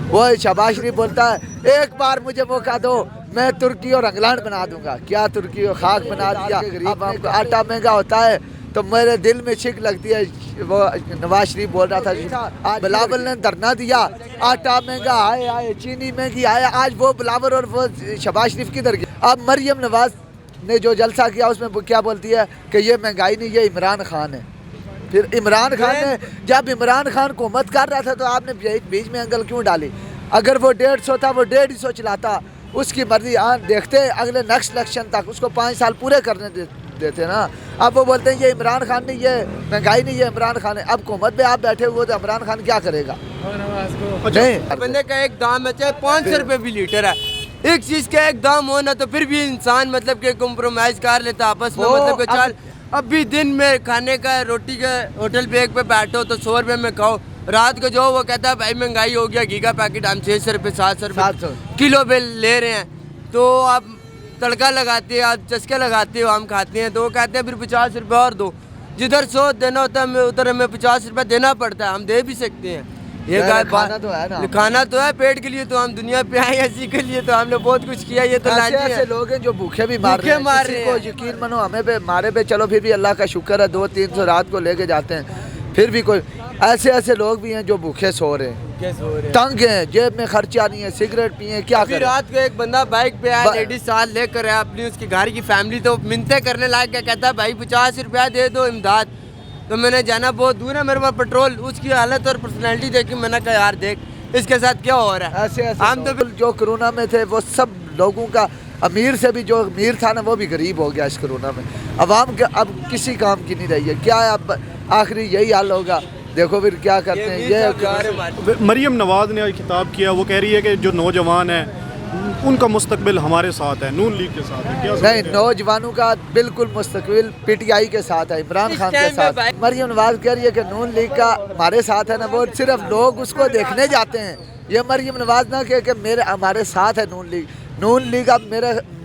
वो शहबाज शरीफ बोलता है एक बार मुझे मौका दो, मैं तुर्की और इंग्लैंड बना दूंगा। क्या तुर्की और खाक बना दिया। गरीब को आटा महंगा होता है तो मेरे दिल में छिक लगती है। वो नवाज शरीफ बोल रहा था आज बिलावल ने धरना दिया, आटा महंगा आए, चीनी महंगी आया। आज वो बिलावल और वो शहबाज शरीफ किधर गए। अब मरियम नवाज ने जो जलसा किया उसमें क्या बोलती है कि ये महंगाई नहीं, ये इमरान खान है। फिर इमरान खान ने जब इमरान खान हुकूमत कर रहा था तो आपने बीच में एंगल क्यों डाली। अगर वो 150 था वो 150 चलाता, उसकी मर्जी। देखते अगले नेक्स्ट इलेक्शन तक उसको 5 साल पूरे करने देते ना। अब वो बोलते हैं ये इमरान खान नहीं, ये महंगाई नहीं, ये इमरान खान है। अब हुकूमत पे आप बैठे हुए तो इमरान खान क्या करेगा। नहीं, बंदे का एक दाम है चाहे 500 रुपये भी लीटर है, एक चीज का एक दाम हो ना तो फिर भी इंसान मतलब के कॉम्प्रोमाइज कर लेता आपस में। मतलब के चल अब भी दिन में खाने का रोटी के होटल पे एक पे बैठो तो 100 रुपये में खाओ। रात को जो वो कहता है भाई महंगाई हो गया, घी का पैकेट हम 600 रुपये 700 रुपये किलो पे ले रहे हैं, तो आप तड़का लगाते हैं, आप चस्के लगाते हो, हम खाते हैं तो वो कहते हैं फिर 50 रुपये और दो। जिधर 100 देना होता है उधर हमें 50 रुपये देना पड़ता है। हम दे भी सकते हैं, ये खाना तो है ना, खाना तो है पेट के लिए, तो हम दुनिया पे आए इसी के लिए, तो हमने बहुत कुछ किया। ये तो ऐसे लोग हैं जो भूखे भी मार रहे हैं। को यकीन मानो हमें पे मारे पे चलो फिर भी अल्लाह का शुक्र है 200-300 रात को लेके जाते हैं। फिर भी कोई ऐसे लोग भी हैं जो भूखे सो रहे हैं, तंग हैं, जेब में खर्चा नहीं है, सिगरेट पिए क्या करें। रात को एक बंदा बाइक पे आया, लेडीज साथ लेकर आया अपनी, उसकी घर की फैमिली तो मिन्नतें करने लग गया, कहता है भाई 50 रुपया दे दो इमदाद। तो मैंने जाना बहुत दूर है मेरे पास पेट्रोल, उसकी हालत और पर्सनैलिटी देखी, मैंने कहा यार देख इसके साथ क्या हो रहा है। ऐसे हम तो जो कोरोना में थे वो सब लोगों का, अमीर से भी जो अमीर था ना वो भी गरीब हो गया इस कोरोना में। अवाम का अब किसी काम की नहीं रही है। क्या है अब आखिरी यही हाल होगा। देखो फिर क्या करते हैं ये। मरियम नवाज ने आज खिताब किया, वो कह रही है कि जो नौजवान है उनका मुस्तकबिल हमारे साथ है, नून लीग के साथ है। क्या नहीं, नौजवानों का बिल्कुल मुस्तकबिल पीटीआई के साथ है, इमरान खान के साथ। मरियम नवाज कह रही है कि नून लीग का हमारे साथ है ना, वो सिर्फ लोग उसको देखने जाते हैं। ये मरियम नवाज ना कह के मेरे हमारे साथ है नून लीग। नून लीग अब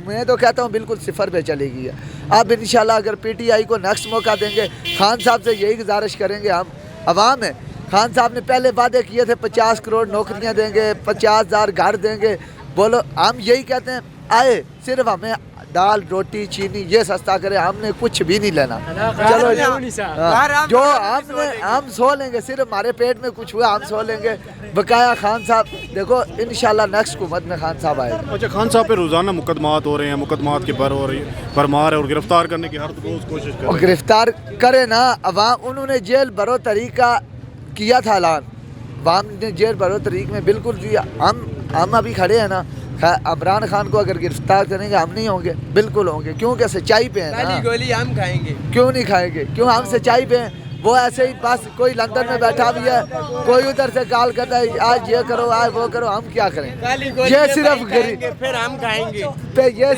मैं तो कहता हूँ बिल्कुल सिफर पे चली गई है। अब इंशाल्लाह अगर पीटीआई को नेक्स्ट मौका देंगे, खान साहब से यही गुजारिश करेंगे हम अवाम है। खान साहब ने पहले वादे किए थे 50 करोड़ नौकरियाँ देंगे, 50,000 घर देंगे। बोलो हम यही कहते हैं आए, सिर्फ हमें दाल रोटी चीनी ये सस्ता करे, हमने कुछ भी नहीं लेना। चलो जो हमने हम सो लेंगे, सिर्फ हमारे पेट में कुछ हुआ हम सो लेंगे। बकाया खान साहब देखो इंशाल्लाह नेक्स्ट हुकूमत में खान साहब आए। अच्छा, खान साहब पे रोजाना मुकदमात हो रहे हैं, मुकदमात की भरमार है और गिरफ्तार करने की हर रोज कोशिश कर रहे हैं। गिरफ्तार करे ना अवाम, उन्होंने जेल भरो तरीका किया था ऐलान, अवाम ने जेल भरो तरीक में बिल्कुल दिया। हम अभी खड़े हैं ना, इमरान खान को अगर गिरफ्तार करेंगे हम नहीं होंगे, बिल्कुल होंगे, क्योंकि सच्चाई पे है ना। गोली हम खाएंगे, क्यों नहीं खाएंगे, क्यों हम सच्चाई पे हैं। वो ऐसे ही बस कोई लंदन में बैठा भी है, कोई उधर से कॉल करता है आज ये करो आज वो करो, हम क्या करें। ये सिर्फ गरीब फिर हम खाएंगे पे, ये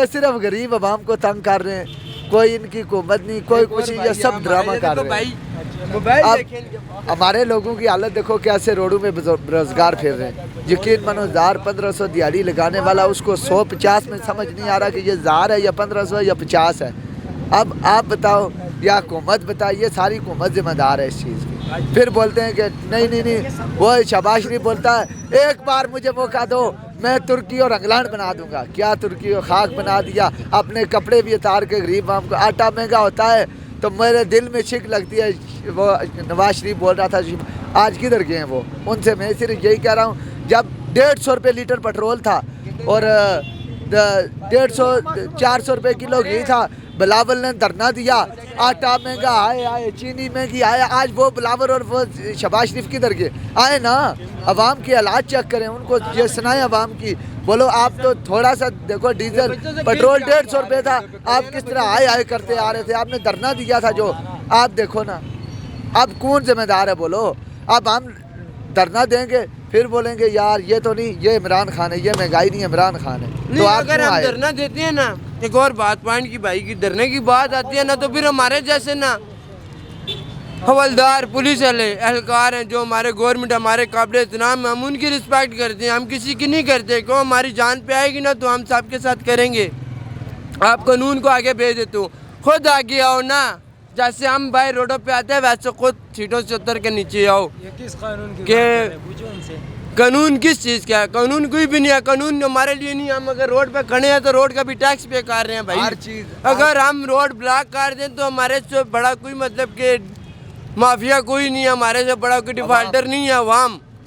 सिर्फ गरीब अवाम को तंग कर रहे हैं। कोई इनकी हुकूमत नहीं, कोई कुछ नहीं, ये सब ड्रामा कर रहे हैं। अब हमारे लोगों की हालत देखो कैसे रोडों में बेरोजगार फिर रहे हैं। यकीन मानो 1000-1500 दिहाड़ी लगाने वाला उसको 150 में समझ नहीं आ रहा कि ये 1000 है या 1500 या 50 है। अब आप बताओ या हुकूमत बताए, ये सारी हुकूमत जिम्मेदार है इस चीज़ की। फिर बोलते हैं कि नहीं वो शहबाज शरीफ बोलता है एक बार मुझे मौका दो, मैं तुर्की और इंग्लैंड बना दूंगा। क्या तुर्की और खाक बना दिया, अपने कपड़े भी उतार के गरीब आम को। आटा महंगा होता है तो मेरे दिल में छिक लगती है। वो नवाज शरीफ बोल रहा था आज किधर गए हैं वो, उनसे मैं सिर्फ यही कह रहा हूँ जब 150 रुपये लीटर पेट्रोल था और 150-400 रुपये किलो घी था, बिलावल ने धरना दिया, आटा महंगा आए, चीनी महंगी आए। आज वो बिलावल और वो शहबाज शरीफ किधर गए, आए ना। अवाम की हालात चेक करें, उनको ये सुनाएं अवाम की। बोलो आप तो थोड़ा सा देखो, डीजल पेट्रोल 150 रुपये था, आप किस तरह आए करते आ रहे थे। आपने धरना दिया था जो, आप देखो ना। अब कौन जिम्मेदार है बोलो। अब हम धरना देंगे फिर बोलेंगे यार ये तो नहीं, ये इमरान खान है, ये महंगाई नहीं इमरान खान है। तो अगर हम धरना देते हैं ना, एक और बात पॉइंट की भाई की धरने की बात आती है ना, तो फिर हमारे जैसे ना हवलदार पुलिस वाले एहलकार हैं जो हमारे गवर्नमेंट हमारे काबिल इत्मीनान, हम उनकी रिस्पेक्ट करते हैं, हम किसी की नहीं करते। क्यों, हमारी जान पे आएगी ना तो हम सबके साथ करेंगे। आप कानून को आगे भेज देते हो, खुद आगे आओ ना। जैसे हम भाई रोडों पे आते हैं वैसे खुद सीटों से उतर के नीचे आओ। ये किस कानून की के कानून किस चीज़ का है? कानून कोई भी नहीं है, कानून हमारे लिए नहीं है। हम अगर रोड पे खड़े हैं तो रोड का भी टैक्स पे कर रहे हैं भाई। हर चीज अगर हम रोड ब्लॉक कर दें तो हमारे से बड़ा कोई मतलब के माफिया कोई नहीं है, हमारे से बड़ा कोई डिफाल्टर नहीं है।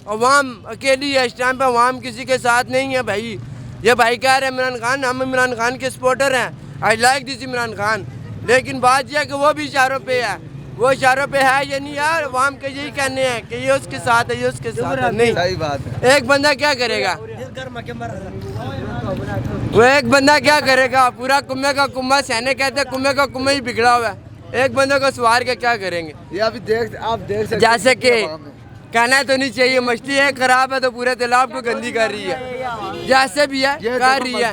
अवाम अकेली है इस टाइम पे, अवाम किसी के साथ नहीं है भाई। ये भाई कह रहे हैं इमरान खान, हम इमरान खान के सपोर्टर हैं, I like this Imran Khan, लेकिन बात यह है कि वो भी इशारों पे है, वो इशारों पे है या नहीं यार। अवाम के यही कहने हैं कि ये उसके साथ है, ये उसके साथ है। नहीं, सही बात है। एक बंदा क्या करेगा, वो एक बंदा क्या करेगा? पूरा कुम्मे का कुम्मा, सहने कहते हैं कुम्मे का कुम्मा ही बिगड़ा हुआ है, एक बंदे को सवार के क्या करेंगे? ये अभी आप देख सकते जैसे कि कहना तो नहीं चाहिए, मछली है खराब है तो पूरे तालाब को गंदी कर रही है, जैसे भी है कर रही है,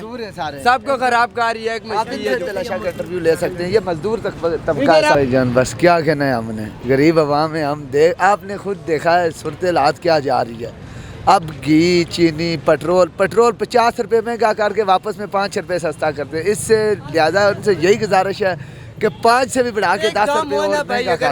सबको खराब कर रही है। एक मछली है तलाशा का इंटरव्यू ले सकते हैं, ये मजदूर तबका है जान। बस क्या कहना है, हमने गरीब अवाम है, हम आपने खुद देखा है सूरत हालात क्या जा रही है। अब घी, चीनी, पेट्रोल 50 रुपये महंगा करके वापस में 5 रुपये सस्ता करते हैं। इससे ज़्यादा उनसे यही गुजारिश है कि 5 से भी बढ़ा के 10 रुपये और महंगा कर